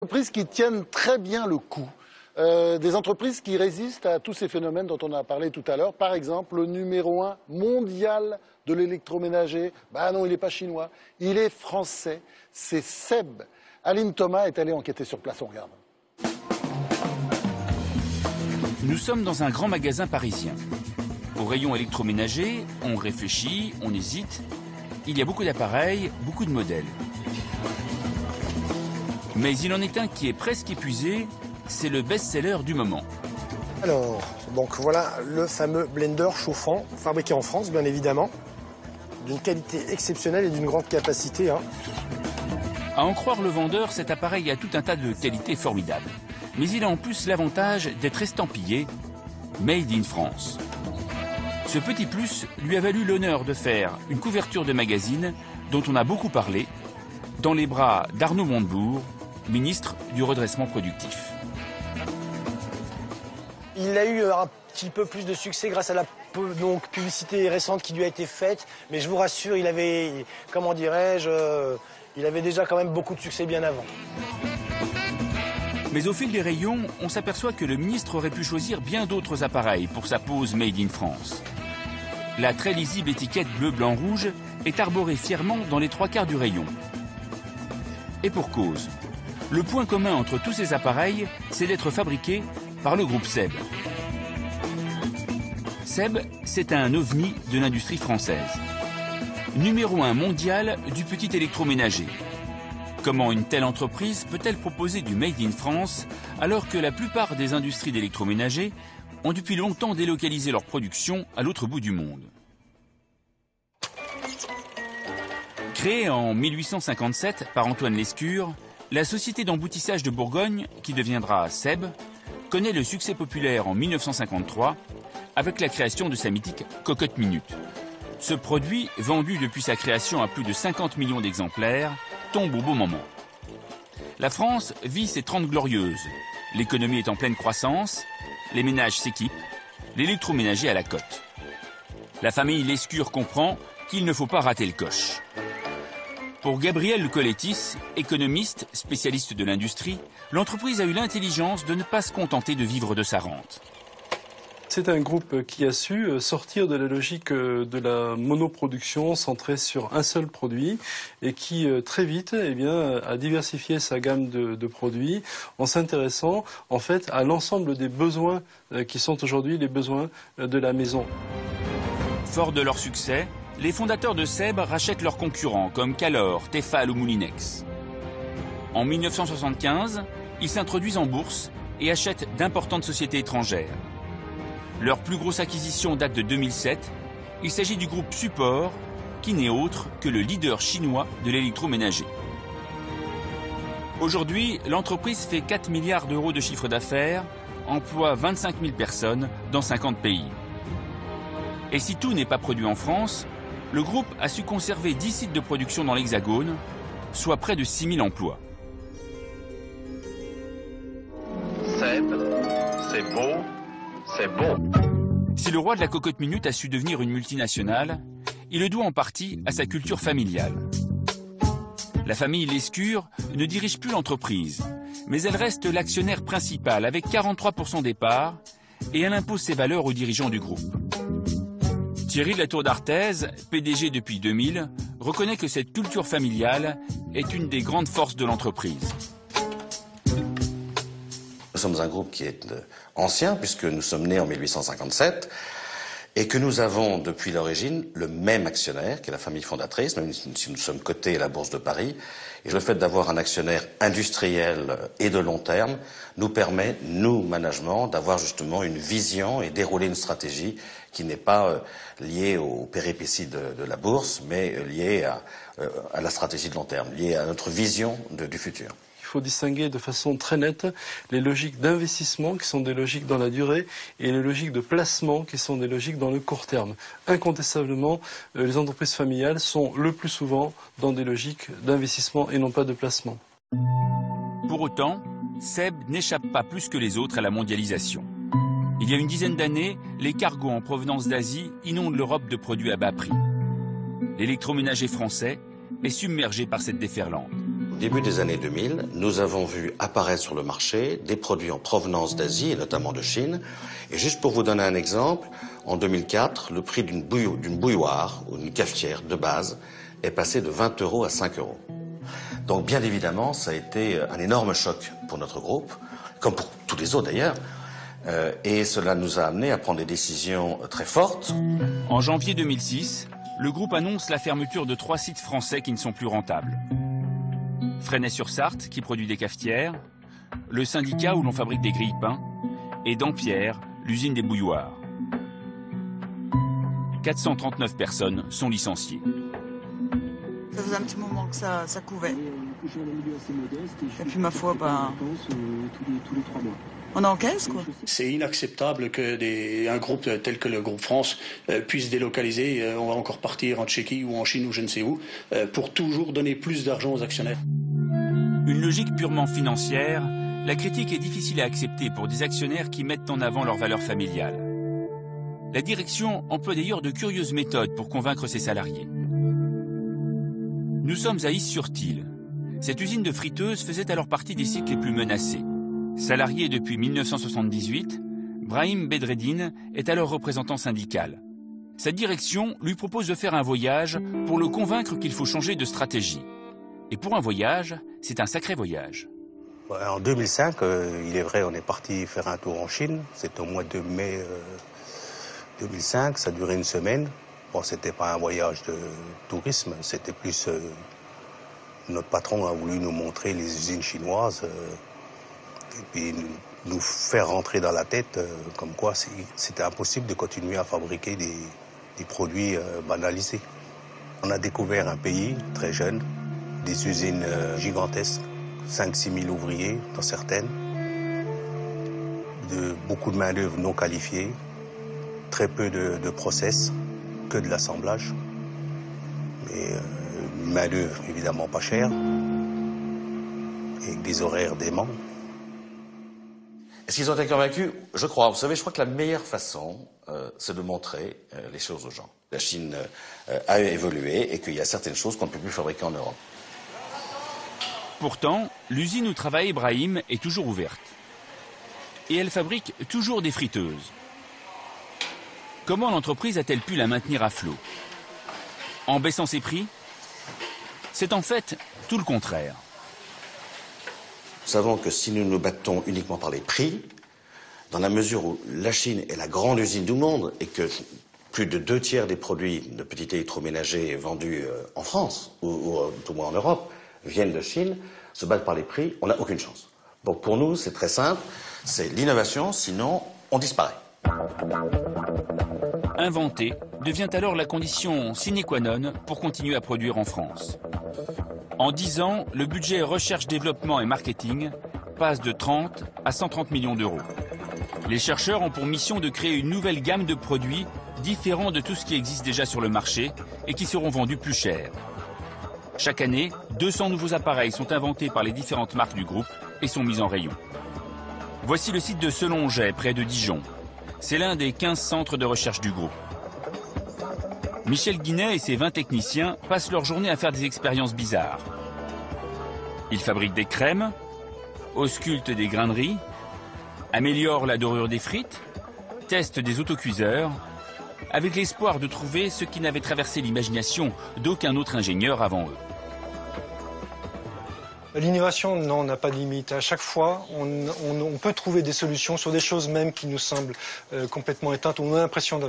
Entreprises qui tiennent très bien le coup. Des entreprises qui résistent à tous ces phénomènes dont on a parlé tout à l'heure. Par exemple, le numéro 1 mondial de l'électroménager, non, il n'est pas chinois, il est français, c'est Seb. Aline Thomas est allée enquêter sur place, on regarde. Nous sommes dans un grand magasin parisien. Au rayon électroménager, on réfléchit, on hésite. Il y a beaucoup d'appareils, beaucoup de modèles. Mais il en est un qui est presque épuisé, c'est le best-seller du moment. Alors, donc voilà le fameux blender chauffant, fabriqué en France bien évidemment, d'une qualité exceptionnelle et d'une grande capacité. À en croire le vendeur, cet appareil a tout un tas de qualités formidables. Mais il a en plus l'avantage d'être estampillé « Made in France ». Ce petit plus lui a valu l'honneur de faire une couverture de magazine dont on a beaucoup parlé, dans les bras d'Arnaud Montebourg, ministre du redressement productif. Il a eu un petit peu plus de succès grâce à la publicité récente qui lui a été faite, mais je vous rassure, il avait, comment dirais-je, il avait déjà quand même beaucoup de succès bien avant. Mais au fil des rayons, on s'aperçoit que le ministre aurait pu choisir bien d'autres appareils pour sa pose Made in France. La très lisible étiquette bleu-blanc-rouge est arborée fièrement dans les 3/4 du rayon. Et pour cause. Le point commun entre tous ces appareils, c'est d'être fabriqués par le groupe Seb. Seb, c'est un ovni de l'industrie française. Numéro 1 mondial du petit électroménager. Comment une telle entreprise peut-elle proposer du Made in France alors que la plupart des industries d'électroménager ont depuis longtemps délocalisé leur production à l'autre bout du monde? Créée en 1857 par Antoine Lescure, la société d'emboutissage de Bourgogne, qui deviendra Seb, connaît le succès populaire en 1953 avec la création de sa mythique Cocotte Minute. Ce produit, vendu depuis sa création à plus de 50 millions d'exemplaires, tombe au bon moment. La France vit ses 30 glorieuses. L'économie est en pleine croissance, les ménages s'équipent, l'électroménager à la cote. La famille Lescure comprend qu'il ne faut pas rater le coche. Pour Gabriel Le Collettis, économiste, spécialiste de l'industrie, l'entreprise a eu l'intelligence de ne pas se contenter de vivre de sa rente. C'est un groupe qui a su sortir de la logique de la monoproduction centrée sur un seul produit et qui très vite a diversifié sa gamme de produits en s'intéressant en fait à l'ensemble des besoins qui sont aujourd'hui les besoins de la maison. Fort de leur succès, les fondateurs de Seb rachètent leurs concurrents comme Calor, Tefal ou Moulinex. En 1975, ils s'introduisent en bourse et achètent d'importantes sociétés étrangères. Leur plus grosse acquisition date de 2007. Il s'agit du groupe Support, qui n'est autre que le leader chinois de l'électroménager. Aujourd'hui, l'entreprise fait 4 milliards d'euros de chiffre d'affaires, emploie 25 000 personnes dans 50 pays. Et si tout n'est pas produit en France, le groupe a su conserver 10 sites de production dans l'Hexagone, soit près de 6 000 emplois. Seb, c'est beau, c'est beau. Si le roi de la cocotte minute a su devenir une multinationale, il le doit en partie à sa culture familiale. La famille Lescure ne dirige plus l'entreprise, mais elle reste l'actionnaire principal avec 43% des parts et elle impose ses valeurs aux dirigeants du groupe. Thierry de la Tour d'Artaise, PDG depuis 2000, reconnaît que cette culture familiale est une des grandes forces de l'entreprise. Nous sommes un groupe qui est ancien puisque nous sommes nés en 1857 et que nous avons depuis l'origine le même actionnaire qui est la famille fondatrice, même si nous sommes cotés à la Bourse de Paris. Et le fait d'avoir un actionnaire industriel et de long terme nous permet, nous, management, d'avoir justement une vision et dérouler une stratégie qui n'est pas liée aux péripéties de la bourse, mais liée à la stratégie de long terme, liée à notre vision du futur. Il faut distinguer de façon très nette les logiques d'investissement qui sont des logiques dans la durée et les logiques de placement qui sont des logiques dans le court terme. Incontestablement, les entreprises familiales sont le plus souvent dans des logiques d'investissement et non pas de placement. Pour autant, Seb n'échappe pas plus que les autres à la mondialisation. Il y a une dizaine d'années, les cargos en provenance d'Asie inondent l'Europe de produits à bas prix. L'électroménager français est submergé par cette déferlante. Début des années 2000, nous avons vu apparaître sur le marché des produits en provenance d'Asie et notamment de Chine. Et juste pour vous donner un exemple, en 2004, le prix d'une bouilloire ou d'une cafetière de base est passé de 20 € à 5 €. Donc bien évidemment, ça a été un énorme choc pour notre groupe, comme pour tous les autres d'ailleurs. Et cela nous a amené à prendre des décisions très fortes. En janvier 2006, le groupe annonce la fermeture de 3 sites français qui ne sont plus rentables. Fresnay-sur-Sarthe, qui produit des cafetières, le syndicat où l'on fabrique des grille-pains, et Dampierre, l'usine des bouilloires. 439 personnes sont licenciées. Ça faisait un petit moment que ça couvait. Et puis ma foi, on encaisse, quoi. C'est inacceptable que un groupe tel que le groupe France puisse délocaliser. On va encore partir en Tchéquie ou en Chine ou je ne sais où, pour toujours donner plus d'argent aux actionnaires. Une logique purement financière, la critique est difficile à accepter pour des actionnaires qui mettent en avant leurs valeurs familiales. La direction emploie d'ailleurs de curieuses méthodes pour convaincre ses salariés. Nous sommes à Is-sur-Tille. Cette usine de friteuse faisait alors partie des sites les plus menacés. Salarié depuis 1978, Brahim Bedreddine est alors représentant syndical. Sa direction lui propose de faire un voyage pour le convaincre qu'il faut changer de stratégie. Et pour un voyage, c'est un sacré voyage. En 2005, il est vrai, on est parti faire un tour en Chine. C'était au mois de mai 2005, ça durait une semaine. Bon, c'était pas un voyage de tourisme, c'était plus... notre patron a voulu nous montrer les usines chinoises et puis nous faire rentrer dans la tête comme quoi c'était impossible de continuer à fabriquer des produits banalisés. On a découvert un pays très jeune, des usines gigantesques, 5-6 000 ouvriers dans certaines, beaucoup de main-d'œuvre non qualifiée, très peu de process, que de l'assemblage, mais une main-d'œuvre évidemment pas chère, et des horaires déments. Est-ce qu'ils ont été convaincus? Je crois. Vous savez, je crois que la meilleure façon, c'est de montrer les choses aux gens. La Chine a évolué et qu'il y a certaines choses qu'on ne peut plus fabriquer en Europe. Pourtant, l'usine où travaille Brahim est toujours ouverte. Et elle fabrique toujours des friteuses. Comment l'entreprise a-t-elle pu la maintenir à flot? En baissant ses prix? C'est en fait tout le contraire. Nous savons que si nous nous battons uniquement par les prix, dans la mesure où la Chine est la grande usine du monde et que plus de 2/3 des produits de petit électroménager vendus en France, ou tout moins en Europe, viennent de Chine, se battre par les prix, on n'a aucune chance. Donc pour nous, c'est très simple, c'est l'innovation, sinon on disparaît. Inventer devient alors la condition sine qua non pour continuer à produire en France. En 10 ans, le budget recherche, développement et marketing passe de 30 à 130 millions d'euros. Les chercheurs ont pour mission de créer une nouvelle gamme de produits différents de tout ce qui existe déjà sur le marché et qui seront vendus plus cher. Chaque année, 200 nouveaux appareils sont inventés par les différentes marques du groupe et sont mis en rayon. Voici le site de Selonget, près de Dijon. C'est l'un des 15 centres de recherche du groupe. Michel Guinet et ses 20 techniciens passent leur journée à faire des expériences bizarres. Ils fabriquent des crèmes, auscultent des grains de riz, améliorent la dorure des frites, testent des autocuiseurs, avec l'espoir de trouver ce qui n'avait traversé l'imagination d'aucun autre ingénieur avant eux. L'innovation, non, n'a pas de limite. À chaque fois, on peut trouver des solutions sur des choses même qui nous semblent complètement éteintes. On a l'impression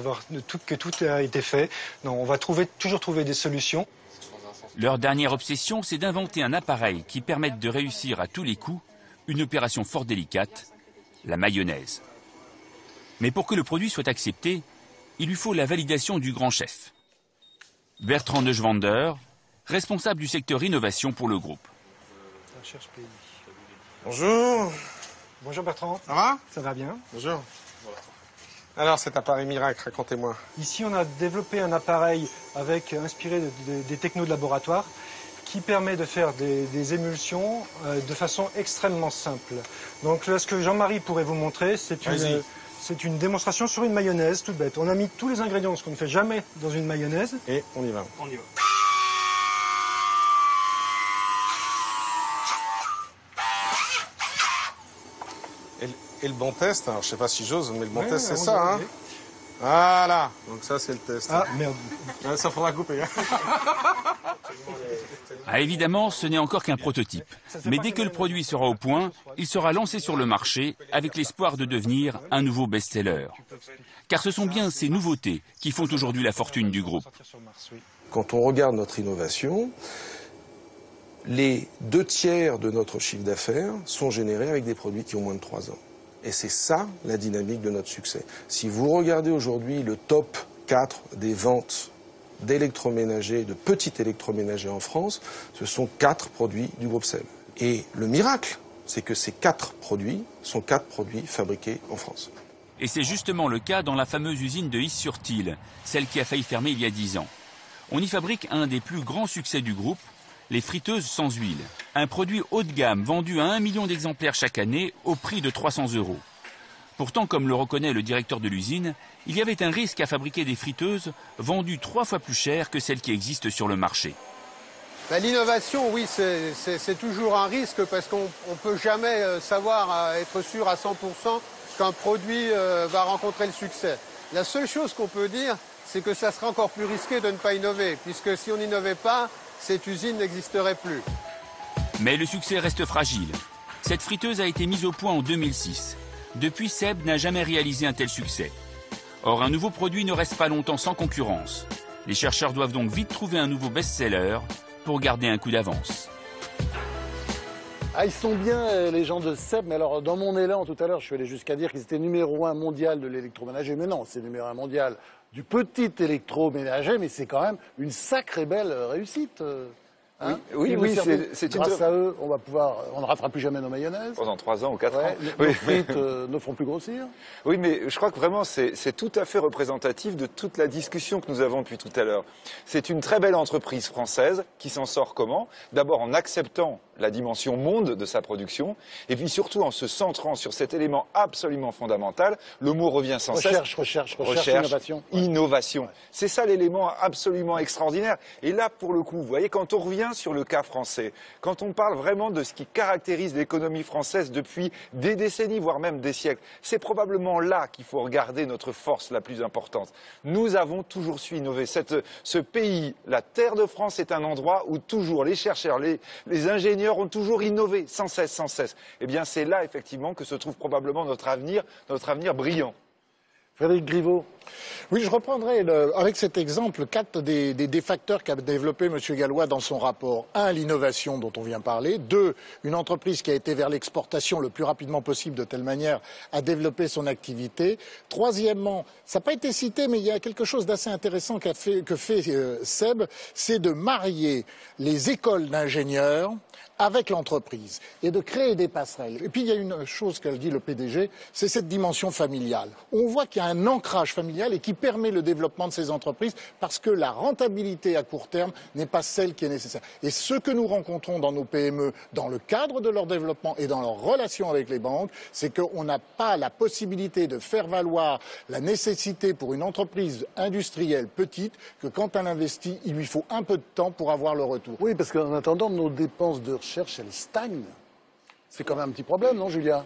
que tout a été fait. Non, on va toujours trouver des solutions. Leur dernière obsession, c'est d'inventer un appareil qui permette de réussir à tous les coups une opération fort délicate, la mayonnaise. Mais pour que le produit soit accepté, il lui faut la validation du grand chef. Bertrand Neuschwander, responsable du secteur innovation pour le groupe. Bonjour. Bonjour Bertrand. Ça va? Ça va bien. Bonjour. Alors cet appareil miracle, racontez-moi. Ici on a développé un appareil inspiré des technos de laboratoire qui permet de faire des émulsions de façon extrêmement simple. Donc là ce que Jean-Marie pourrait vous montrer, c'est une démonstration sur une mayonnaise toute bête. On a mis tous les ingrédients, ce qu'on ne fait jamais dans une mayonnaise. Et on y va. On y va. Et le bon test, alors je sais pas si j'ose, mais le bon test c'est on ça, y hein. arrive. Voilà, donc ça c'est le test. Ah, merde. Ça faudra couper. Ah, évidemment, ce n'est encore qu'un prototype. Mais dès que le produit sera au point, il sera lancé sur le marché avec l'espoir de devenir un nouveau best-seller. Car ce sont bien ces nouveautés qui font aujourd'hui la fortune du groupe. Quand on regarde notre innovation, les 2/3 de notre chiffre d'affaires sont générés avec des produits qui ont moins de 3 ans. Et c'est ça la dynamique de notre succès. Si vous regardez aujourd'hui le top 4 des ventes d'électroménagers, de petits électroménagers en France, ce sont 4 produits du groupe SEB. Et le miracle, c'est que ces 4 produits sont 4 produits fabriqués en France. Et c'est justement le cas dans la fameuse usine de Is-sur-Tille, celle qui a failli fermer il y a 10 ans. On y fabrique un des plus grands succès du groupe, les friteuses sans huile. Un produit haut de gamme vendu à 1 million d'exemplaires chaque année au prix de 300 €. Pourtant, comme le reconnaît le directeur de l'usine, il y avait un risque à fabriquer des friteuses vendues 3 fois plus cher que celles qui existent sur le marché. L'innovation, oui, c'est toujours un risque parce qu'on ne peut jamais savoir, être sûr à 100% qu'un produit va rencontrer le succès. La seule chose qu'on peut dire, c'est que ça serait encore plus risqué de ne pas innover, puisque si on n'innovait pas, cette usine n'existerait plus. Mais le succès reste fragile. Cette friteuse a été mise au point en 2006. Depuis, SEB n'a jamais réalisé un tel succès. Or, un nouveau produit ne reste pas longtemps sans concurrence. Les chercheurs doivent donc vite trouver un nouveau best-seller pour garder un coup d'avance. Ah, ils sont bien, les gens de SEB, mais alors dans mon élan tout à l'heure, je suis allé jusqu'à dire qu'ils étaient numéro 1 mondial de l'électroménager, mais non, c'est numéro 1 mondial du petit électroménager, mais c'est quand même une sacrée belle réussite. Hein, oui, c'est grâce à eux, on ne ratera plus jamais nos mayonnaises. Pendant 3 ans ou 4 ans. Nos frites ne feront plus grossir. Oui, mais je crois que vraiment c'est tout à fait représentatif de toute la discussion que nous avons depuis tout à l'heure. C'est une très belle entreprise française qui s'en sort comment? D'abord en acceptant la dimension monde de sa production, et puis surtout en se centrant sur cet élément absolument fondamental. Le mot revient sans cesse. Recherche, innovation. Innovation. Ouais. C'est ça l'élément absolument extraordinaire. Et là, pour le coup, vous voyez, quand on revient sur le cas français, quand on parle vraiment de ce qui caractérise l'économie française depuis des décennies, voire même des siècles, c'est probablement là qu'il faut regarder notre force la plus importante. Nous avons toujours su innover. Ce pays, la terre de France, est un endroit où toujours les chercheurs, les ingénieurs ont toujours innové, sans cesse, sans cesse. Eh bien, c'est là, effectivement, que se trouve probablement notre avenir brillant. Frédéric Griveaux. Oui, je reprendrai avec cet exemple 4 des facteurs qu'a développé M. Gallois dans son rapport. 1, l'innovation dont on vient de parler. 2, une entreprise qui a été vers l'exportation le plus rapidement possible de telle manière à développer son activité. Troisièmement, ça n'a pas été cité, mais il y a quelque chose d'assez intéressant que fait SEB, c'est de marier les écoles d'ingénieurs avec l'entreprise et de créer des passerelles. Et puis il y a une chose qu'elle dit le PDG, c'est cette dimension familiale. On voit qu'il y a un ancrage familial et qui permet le développement de ces entreprises parce que la rentabilité à court terme n'est pas celle qui est nécessaire. Et ce que nous rencontrons dans nos PME, dans le cadre de leur développement et dans leur relation avec les banques, c'est qu'on n'a pas la possibilité de faire valoir la nécessité pour une entreprise industrielle petite que quand elle investit, il lui faut un peu de temps pour avoir le retour. Oui, parce qu'en attendant, nos dépenses de recherche, elles stagnent. C'est quand même un petit problème, non, Julia?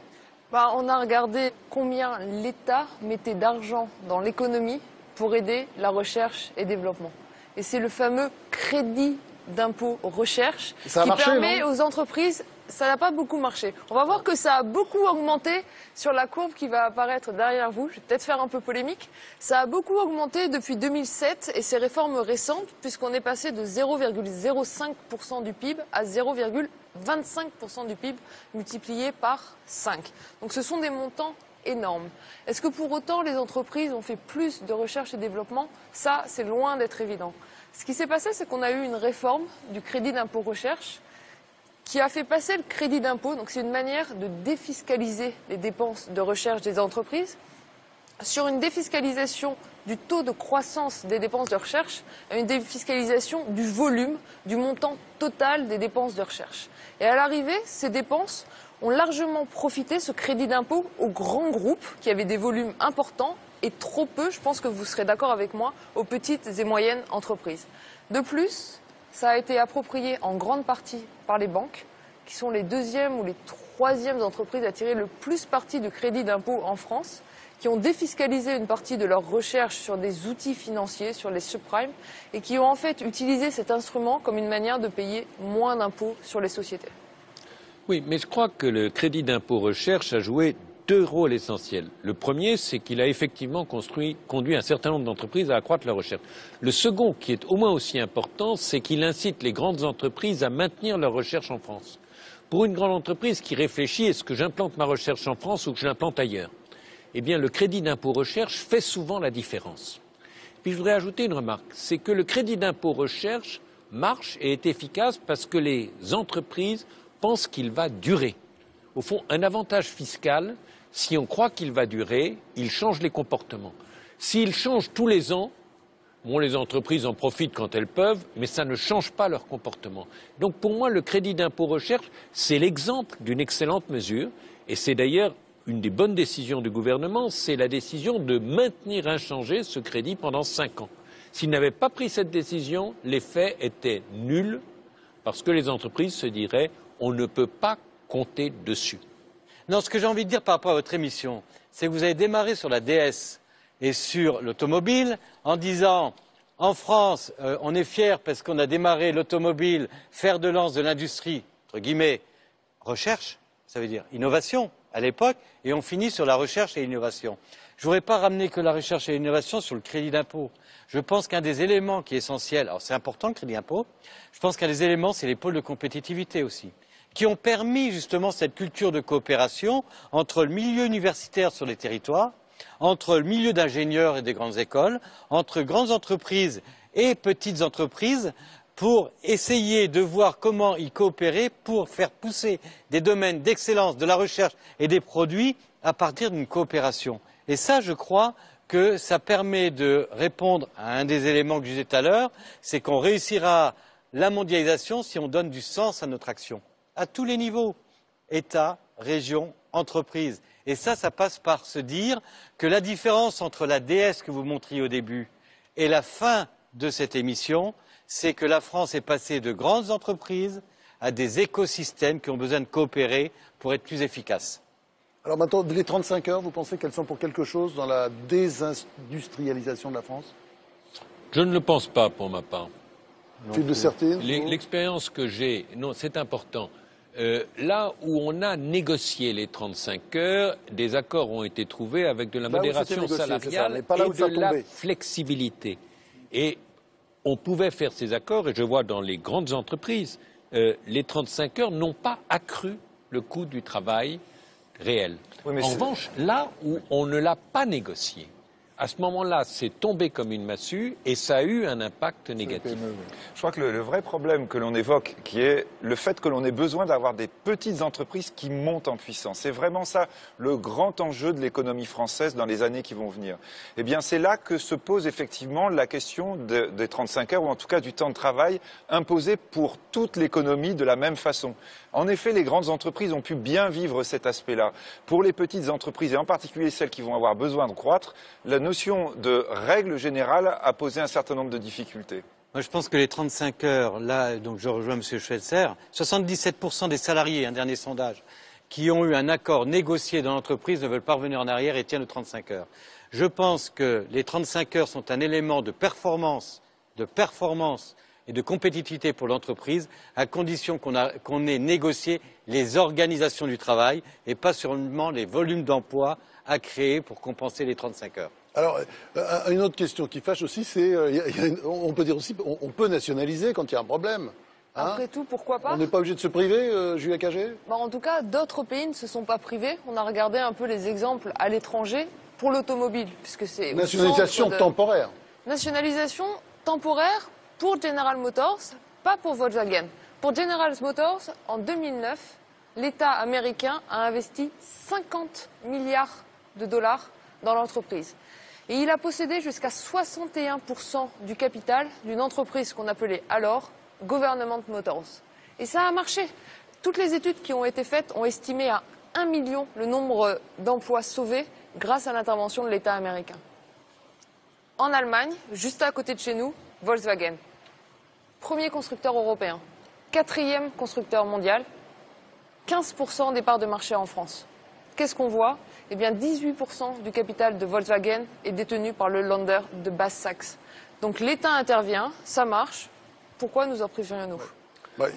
On a regardé combien l'État mettait d'argent dans l'économie pour aider la recherche et développement. Et c'est le fameux crédit d'impôt recherche qui permet aux entreprises. Ça n'a pas beaucoup marché. On va voir que ça a beaucoup augmenté sur la courbe qui va apparaître derrière vous. Je vais peut-être faire un peu polémique. Ça a beaucoup augmenté depuis 2007 et ces réformes récentes, puisqu'on est passé de 0,05% du PIB à 0,25% du PIB multiplié par 5. Donc ce sont des montants énormes. Est-ce que pour autant les entreprises ont fait plus de recherche et développement? Ça, c'est loin d'être évident. Ce qui s'est passé, c'est qu'on a eu une réforme du crédit d'impôt recherche qui a fait passer le crédit d'impôt, donc c'est une manière de défiscaliser les dépenses de recherche des entreprises, sur une défiscalisation du taux de croissance des dépenses de recherche à une défiscalisation du volume, du montant total des dépenses de recherche. Et à l'arrivée, ces dépenses ont largement profité, ce crédit d'impôt, aux grands groupes qui avaient des volumes importants et trop peu, je pense que vous serez d'accord avec moi, aux petites et moyennes entreprises. De plus, ça a été approprié en grande partie par les banques, qui sont les deuxièmes ou les troisièmes entreprises à tirer le plus parti du crédit d'impôt en France, qui ont défiscalisé une partie de leur recherche sur des outils financiers, sur les subprimes, et qui ont en fait utilisé cet instrument comme une manière de payer moins d'impôts sur les sociétés. Oui, mais je crois que le crédit d'impôt recherche a joué deux rôles essentiels. Le premier, c'est qu'il a effectivement conduit un certain nombre d'entreprises à accroître leur recherche. Le second, qui est au moins aussi important, c'est qu'il incite les grandes entreprises à maintenir leur recherche en France. Pour une grande entreprise qui réfléchit, est-ce que j'implante ma recherche en France ou que je l'implante ailleurs? Eh bien, le crédit d'impôt recherche fait souvent la différence. Puis je voudrais ajouter une remarque, c'est que le crédit d'impôt recherche marche et est efficace parce que les entreprises pensent qu'il va durer. Au fond, un avantage fiscal, si on croit qu'il va durer, il change les comportements. S'il change tous les ans, bon, les entreprises en profitent quand elles peuvent, mais ça ne change pas leur comportement. Donc pour moi, le crédit d'impôt recherche, c'est l'exemple d'une excellente mesure, et c'est d'ailleurs une des bonnes décisions du gouvernement, c'est la décision de maintenir inchangé ce crédit pendant 5 ans. S'il n'avait pas pris cette décision, l'effet était nul, parce que les entreprises se diraient on ne peut pas compter dessus. Non, ce que j'ai envie de dire par rapport à votre émission, c'est que vous avez démarré sur la DS et sur l'automobile en disant en France, on est fiers parce qu'on a démarré l'automobile, fer de lance de l'industrie, entre guillemets, recherche, ça veut dire innovation à l'époque, et on finit sur la recherche et l'innovation. Je ne voudrais pas ramener que la recherche et l'innovation sur le crédit d'impôt. Je pense qu'un des éléments qui est essentiel, alors c'est important le crédit d'impôt, je pense qu'un des éléments, c'est les pôles de compétitivité aussi, qui ont permis justement cette culture de coopération entre le milieu universitaire sur les territoires, entre le milieu d'ingénieurs et des grandes écoles, entre grandes entreprises et petites entreprises, pour essayer de voir comment y coopérer pour faire pousser des domaines d'excellence de la recherche et des produits à partir d'une coopération. Et ça, je crois que ça permet de répondre à un des éléments que je disais tout à l'heure, c'est qu'on réussira la mondialisation si on donne du sens à notre action, à tous les niveaux, État, région, entreprise. Et ça passe par se dire que la différence entre la DS que vous montriez au début et la fin de cette émission, c'est que la France est passée de grandes entreprises à des écosystèmes qui ont besoin de coopérer pour être plus efficaces. Alors maintenant, les 35 heures, vous pensez qu'elles sont pour quelque chose dans la désindustrialisation de la France? Je ne le pense pas pour ma part. Philippe de Sertine? L'expérience que j'ai, non, c'est important. Là où on a négocié les 35 heures, des accords ont été trouvés avec de la modération salariale et de la flexibilité. Et on pouvait faire ces accords, et je vois dans les grandes entreprises, les 35 heures n'ont pas accru le coût du travail réel. Oui, en revanche, là où on ne l'a pas négocié, à ce moment-là, c'est tombé comme une massue et ça a eu un impact négatif. Je crois que le vrai problème que l'on évoque, qui est le fait que l'on ait besoin d'avoir des petites entreprises qui montent en puissance, c'est vraiment ça le grand enjeu de l'économie française dans les années qui vont venir. Eh bien, c'est là que se pose effectivement la question des 35 heures, ou en tout cas du temps de travail imposé pour toute l'économie de la même façon. En effet, les grandes entreprises ont pu bien vivre cet aspect-là. Pour les petites entreprises, et en particulier celles qui vont avoir besoin de croître, la notion de règle générale a posé un certain nombre de difficultés. Moi, je pense que les 35 heures, là, donc je rejoins M. Schweitzer, 77% des salariés, un dernier sondage, qui ont eu un accord négocié dans l'entreprise ne veulent pas revenir en arrière et tiennent aux 35 heures. Je pense que les 35 heures sont un élément de performance et de compétitivité pour l'entreprise, à condition qu'on ait négocié les organisations du travail et pas seulement les volumes d'emplois à créer pour compenser les 35 heures. Alors, une autre question qui fâche aussi, c'est, on peut dire aussi, on peut nationaliser quand il y a un problème. Hein? Après tout, pourquoi pas? On n'est pas obligé de se priver, Julia Cagé? En tout cas, d'autres pays ne se sont pas privés. On a regardé un peu les exemples à l'étranger pour l'automobile, puisque c'est nationalisation temporaire. Nationalisation temporaire pour General Motors, pas pour Volkswagen. Pour General Motors, en 2009, l'État américain a investi 50 milliards de dollars dans l'entreprise. Et il a possédé jusqu'à 61% du capital d'une entreprise qu'on appelait alors Government Motors. Et ça a marché. Toutes les études qui ont été faites ont estimé à 1 million le nombre d'emplois sauvés grâce à l'intervention de l'État américain. En Allemagne, juste à côté de chez nous, Volkswagen. Premier constructeur européen, 4e constructeur mondial. 15% des parts de marché en France. Qu'est-ce qu'on voit? Eh bien, 18% du capital de Volkswagen est détenu par le Länder de Basse-Saxe. Donc l'État intervient, ça marche. Pourquoi nous en priverions-nous?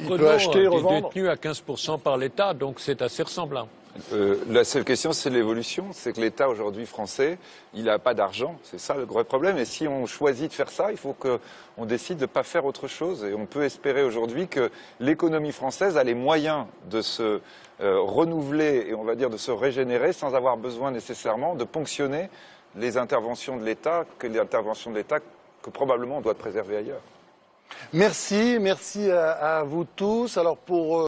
Il peut acheter et revendre. Il est détenu à 15% par l'État, donc c'est assez ressemblant. La seule question, c'est l'évolution. C'est que l'État aujourd'hui français, il n'a pas d'argent. C'est ça le gros problème. Et si on choisit de faire ça, il faut qu'on décide de ne pas faire autre chose. Et on peut espérer aujourd'hui que l'économie française a les moyens de se renouveler et on va dire de se régénérer sans avoir besoin nécessairement de ponctionner les interventions de l'État, que probablement on doit préserver ailleurs. Merci à vous tous. Alors pour